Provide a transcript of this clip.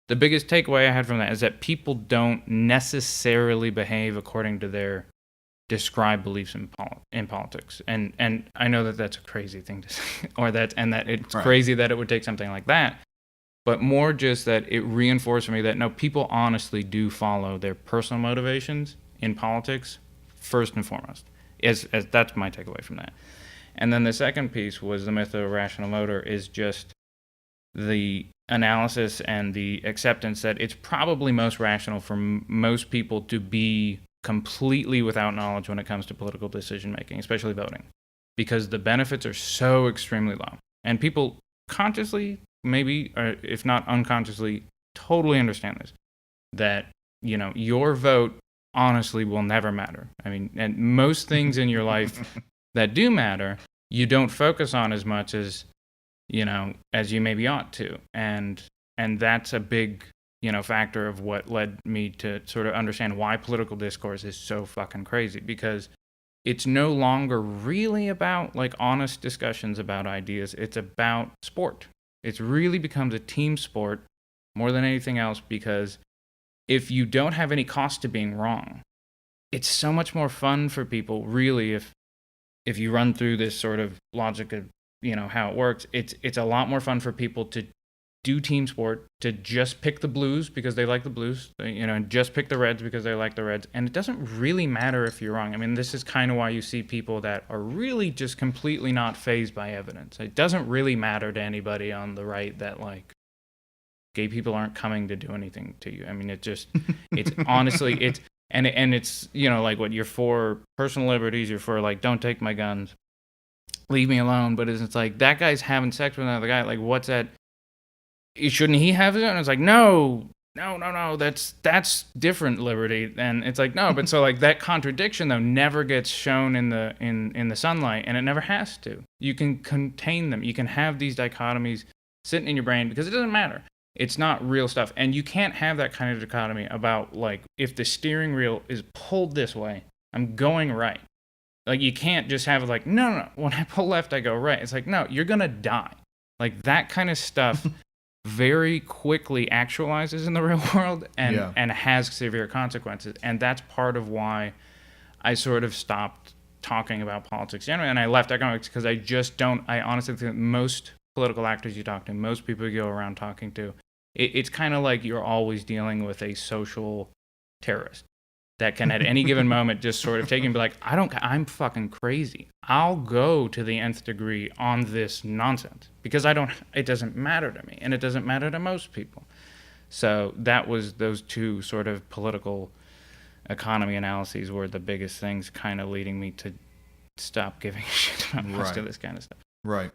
the biggest takeaway I had from that is that people don't necessarily behave according to their described beliefs in politics. And I know that that's a crazy thing to say, that it's crazy that it would take something like that, but more just that it reinforced for me that no, people honestly do follow their personal motivations in politics first and foremost. As that's my takeaway from that. And then the second piece was the myth of a rational voter is just the analysis and the acceptance that it's probably most rational for most people to be completely without knowledge when it comes to political decision making, especially voting, because the benefits are so extremely low. And people consciously, maybe, or if not unconsciously, totally understand this, that, you know, your vote honestly will never matter. I mean, and most things in your life that do matter, you don't focus on as much as, you know, as you maybe ought to. And that's a big, you know, factor of what led me to sort of understand why political discourse is so fucking crazy, because it's no longer really about like honest discussions about ideas. It's about sport. It really becomes a team sport more than anything else, because if you don't have any cost to being wrong, it's so much more fun for people, really, if you run through this sort of logic of, you know, how it works. It's a lot more fun for people to do team sport, to just pick the Blues because they like the Blues, you know, and just pick the Reds because they like the Reds. And it doesn't really matter if you're wrong. I mean, this is kind of why you see people that are really just completely not fazed by evidence. It doesn't really matter to anybody on the right that, like, gay people aren't coming to do anything to you. I mean, it's honestly, it's, you know, like, what, you're for personal liberties, you're for, like, don't take my guns, leave me alone. But it's like, that guy's having sex with another guy. Like, what's that? Shouldn't he have it? And it's like, no, that's different liberty. And it's like, no, but so, like, that contradiction though never gets shown in the sunlight, and it never has to. You can contain them. You can have these dichotomies sitting in your brain because it doesn't matter. It's not real stuff. And you can't have that kind of dichotomy about, like, if the steering wheel is pulled this way, I'm going right. Like, you can't just have it like, no, when I pull left, I go right. It's like, no, you're going to die. Like, that kind of stuff very quickly actualizes in the real world and has severe consequences. And that's part of why I sort of stopped talking about politics generally, and I left economics, because I honestly think that most political actors you talk to, most people you go around talking to, it's kind of like you're always dealing with a social terrorist that can at any given moment just sort of take and be like, I'm fucking crazy. I'll go to the nth degree on this nonsense because it doesn't matter to me, and it doesn't matter to most people. So that was, those two sort of political economy analyses were the biggest things kind of leading me to stop giving a shit about most of this kind of stuff. Right.